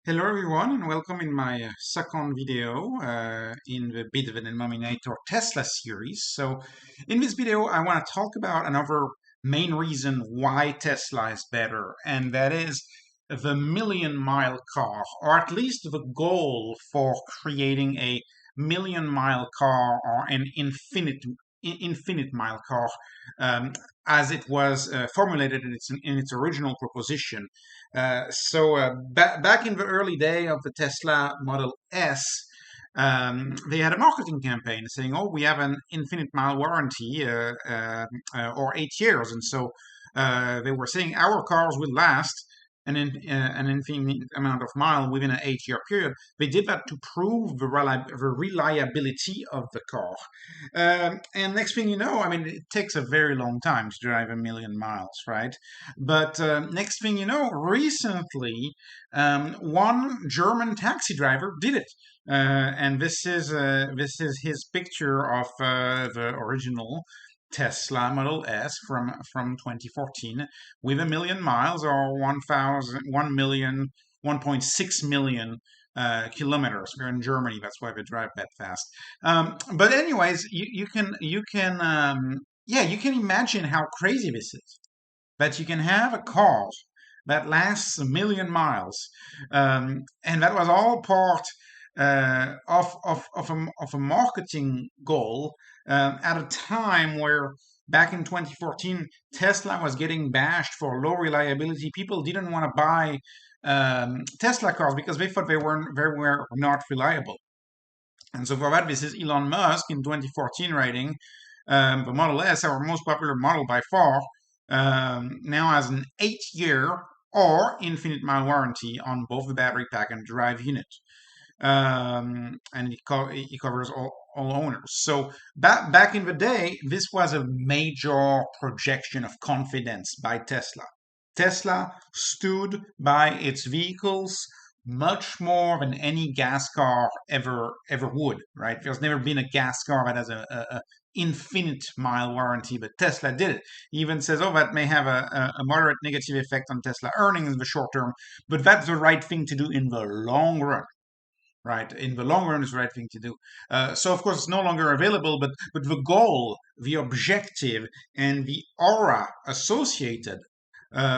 Hello everyone and welcome in my second video in the Bit of a Denominator Tesla series. So in this video I want to talk about another main reason why Tesla is better, and that is the million-mile car, or at least the goal for creating a million-mile car or an infinite mile car, um, as it was formulated in its original proposition. Back in the early day of the Tesla Model S, they had a marketing campaign saying, "Oh, we have an infinite mile warranty, or 8 years," and so they were saying our cars will last an infinite amount of mile within an 8 year period. They did that to prove the reliability of the car. And next thing you know, I mean, it takes a very long time to drive a million miles, right? But next thing you know, recently, one German taxi driver did it. And this is his picture of the original Tesla Model S from 2014 with a million miles, or 1.6 million kilometers. We're in Germany, that's why they drive that fast. But anyways, you can imagine how crazy this is. That you can have a car that lasts a million miles, and that was all part of a marketing goal at a time where back in 2014 Tesla was getting bashed for low reliability. People didn't want to buy Tesla cars because they thought they were not reliable. And so for that, this is Elon Musk in 2014 writing, the Model S, our most popular model by far, now has an 8 year or infinite mile warranty on both the battery pack and drive unit. And it covers all owners. So back in the day, this was a major projection of confidence by Tesla. Tesla stood by its vehicles much more than any gas car ever would, right? There's never been a gas car that has a infinite mile warranty, but Tesla did it. He even says, "Oh, that may have a moderate negative effect on Tesla earnings in the short term, but that's the right thing to do in the long run." Right, in the long run is the right thing to do. So of course it's no longer available, but the goal, the objective, and the aura associated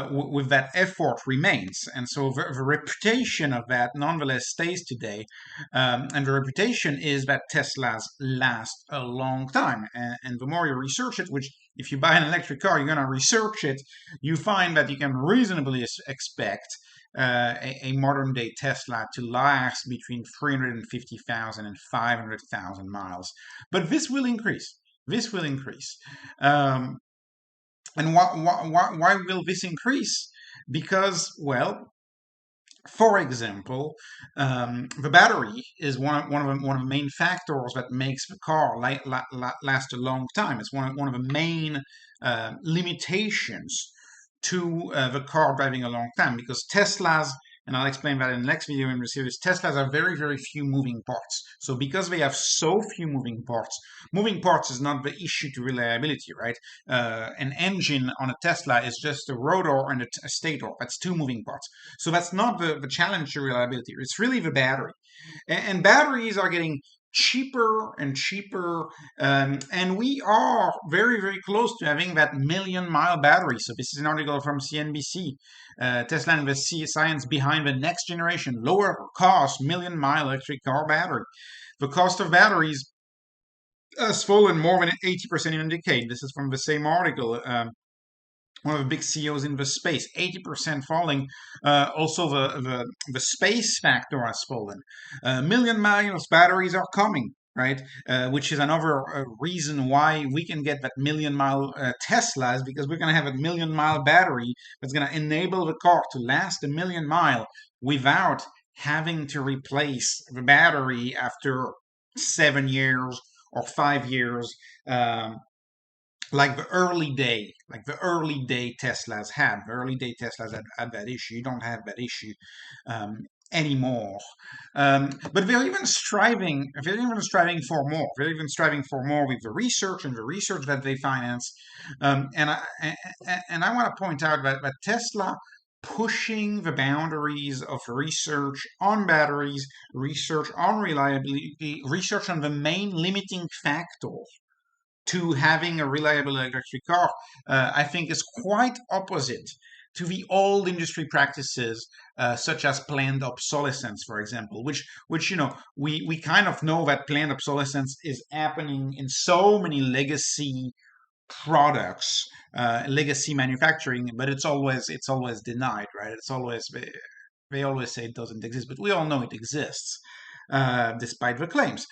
with that effort remains. And so the reputation of that nonetheless stays today. And the reputation is that Teslas last a long time. And the more you research it, which if you buy an electric car, you're going to research it, you find that you can reasonably expect a modern day Tesla to last between 350,000 and 500,000 miles. But this will increase. This will increase. And why will this increase? Because, well, for example, the battery is one of the main factors that makes the car last a long time. It's one of the main limitations to the car driving a long time, because Teslas, and I'll explain that in the next video in the series, Teslas are very, very few moving parts. So because they have so few moving parts is not the issue to reliability, right? An engine on a Tesla is just a rotor and a stator. That's two moving parts. So that's not the challenge to reliability. It's really the battery. And batteries are getting cheaper and cheaper, and we are very, very close to having that million-mile battery. So this is an article from CNBC. Tesla and the science behind the next generation lower cost million-mile electric car battery. The cost of batteries has fallen more than 80% in a decade. This is from the same article. One of the big CEOs in the space, 80% falling. Also, the space factor has fallen. Million miles batteries are coming, right? Which is another reason why we can get that million-mile Teslas, because we're going to have a million-mile battery that's going to enable the car to last a million mile without having to replace the battery after 7 years or 5 years. Like the early day Teslas had. The early day Teslas had that issue. You don't have that issue anymore. But they're even striving for more. They're even striving for more with the research that they finance. And I want to point out that Tesla pushing the boundaries of research on batteries, research on reliability, research on the main limiting factor to having a reliable electric car, I think is quite opposite to the old industry practices, such as planned obsolescence, for example, which we kind of know that planned obsolescence is happening in so many legacy products, legacy manufacturing, but it's always denied, right? It's always they always say it doesn't exist, but we all know it exists, despite the claims.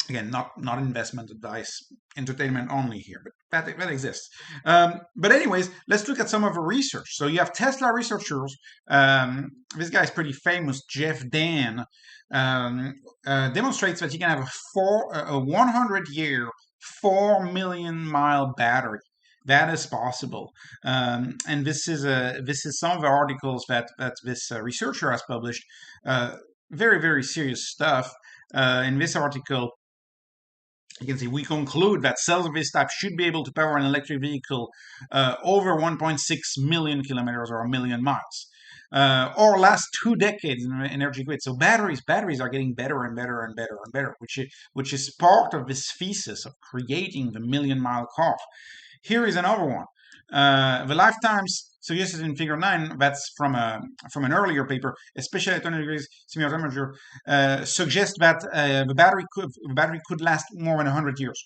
Again, not investment advice, entertainment only here, but that exists. But anyways, let's look at some of the research. So you have Tesla researchers. This guy's pretty famous, Jeff Dan, demonstrates that you can have a 100-year, 4 million-mile battery. That is possible, and this is some of the articles that this researcher has published. Very, very serious stuff. In this article, you can see we conclude that cells of this type should be able to power an electric vehicle over 1.6 million kilometers or a million miles, or last 2 decades in the energy grid. So batteries are getting better and better and better and better, which is part of this thesis of creating the million-mile car. Here is another one. The lifetimes, so this is in figure 9, that's from an earlier paper, especially at 200 degrees similar temperature, suggests that the battery could last more than 100 years.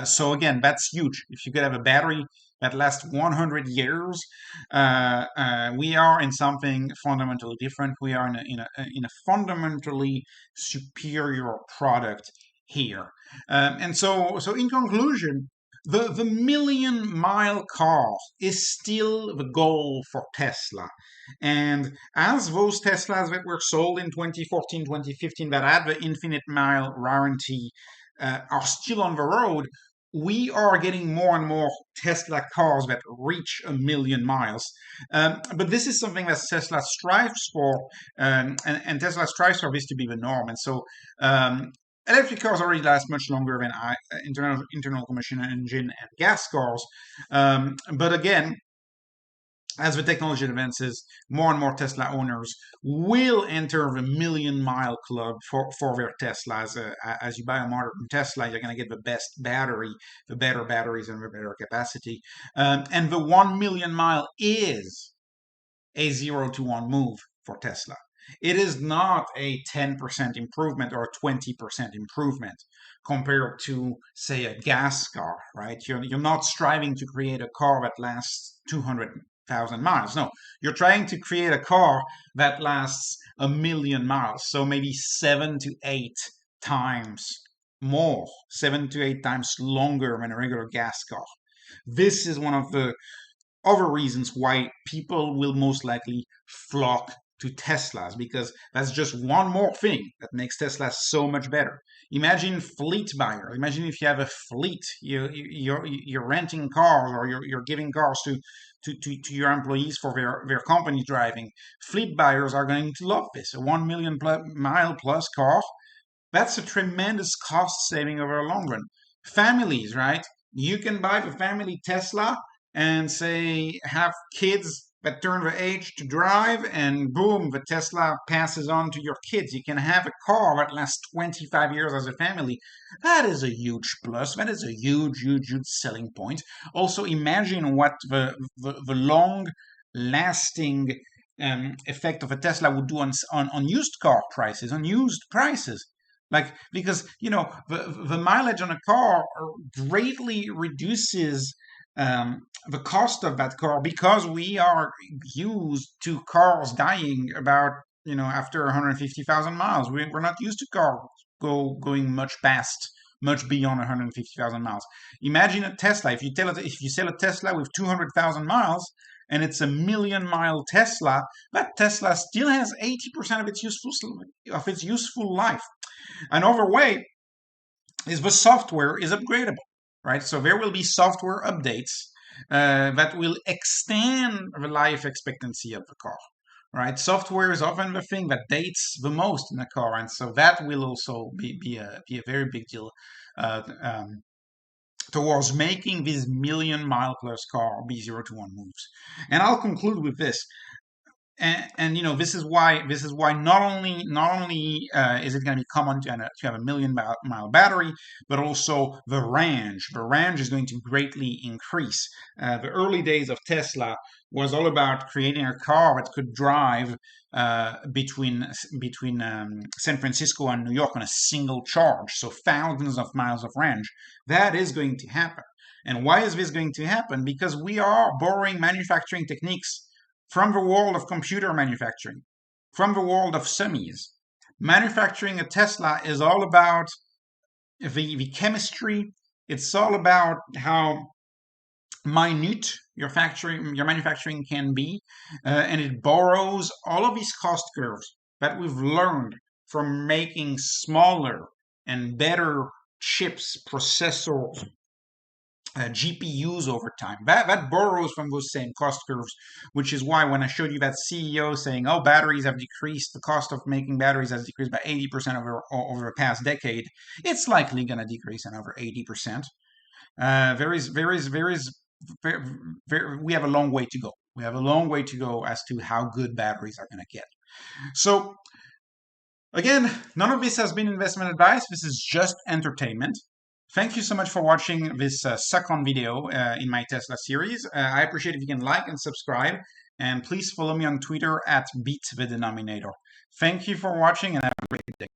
So again, that's huge. If you could have a battery that lasts 100 years, we are in something fundamentally different. We are in a fundamentally superior product here. And so in conclusion, the million-mile car is still the goal for Tesla. And as those Teslas that were sold in 2014, 2015 that had the infinite mile warranty are still on the road, we are getting more and more Tesla cars that reach a million miles. But this is something that Tesla strives for, and Tesla strives for this to be the norm. And so electric cars already last much longer than internal combustion engine and gas cars. But again, as the technology advances, more and more Tesla owners will enter the million-mile club for their Teslas. As you buy a modern Tesla, you're going to get the best battery, the better batteries, and the better capacity. And the 1 million mile is a 0 to 1 move for Tesla. It is not a 10% improvement or a 20% improvement compared to, say, a gas car, right? You're not striving to create a car that lasts 200,000 miles. No, you're trying to create a car that lasts a million miles. So maybe 7 to 8 times more, 7 to 8 times longer than a regular gas car. This is one of the other reasons why people will most likely flock to Teslas, because that's just one more thing that makes Tesla so much better. Imagine fleet buyers. Imagine if you have a fleet, you're renting cars, or you're giving cars to your employees for their company driving. Fleet buyers are going to love this. A 1 million mile plus car, that's a tremendous cost saving over a long run. Families, right? You can buy the family Tesla and say have kids that turn the age to drive, and boom, the Tesla passes on to your kids. You can have a car that lasts 25 years as a family. That is a huge plus. That is a huge, huge, huge selling point. Also, imagine what the long-lasting effect of a Tesla would do on used car prices, on used prices. Like, because, the mileage on a car greatly reduces the cost of that car, because we are used to cars dying about, after 150,000 miles. We're not used to cars going much beyond 150,000 miles. Imagine a Tesla. If you sell a Tesla with 200,000 miles and it's a million-mile Tesla, that Tesla still has 80% of its useful life. Another way is the software is upgradable. Right, so there will be software updates that will extend the life expectancy of the car. Right, software is often the thing that dates the most in a car, and so that will also be a very big deal towards making these million-mile-plus car be 0 to 1 moves. And I'll conclude with this. And this is why not only is it going to be common to have a million mile battery, but also the range is going to greatly increase. The early days of Tesla was all about creating a car that could drive between San Francisco and New York on a single charge, so thousands of miles of range. That is going to happen. And why is this going to happen? Because we are borrowing manufacturing techniques from the world of computer manufacturing, from the world of semis. Manufacturing a Tesla is all about the chemistry. It's all about how minute your manufacturing can be, and it borrows all of these cost curves that we've learned from making smaller and better chips, processors, GPUs over time. That borrows from those same cost curves, which is why when I showed you that CEO saying, "Oh, batteries have decreased, the cost of making batteries has decreased by 80% over the past decade," it's likely going to decrease another 80%. We have a long way to go. We have a long way to go as to how good batteries are going to get. So again, none of this has been investment advice. This is just entertainment. Thank you so much for watching this second video in my Tesla series. I appreciate if you can like and subscribe, and please follow me on Twitter at @BeatTheDenominator. Thank you for watching, and have a great day.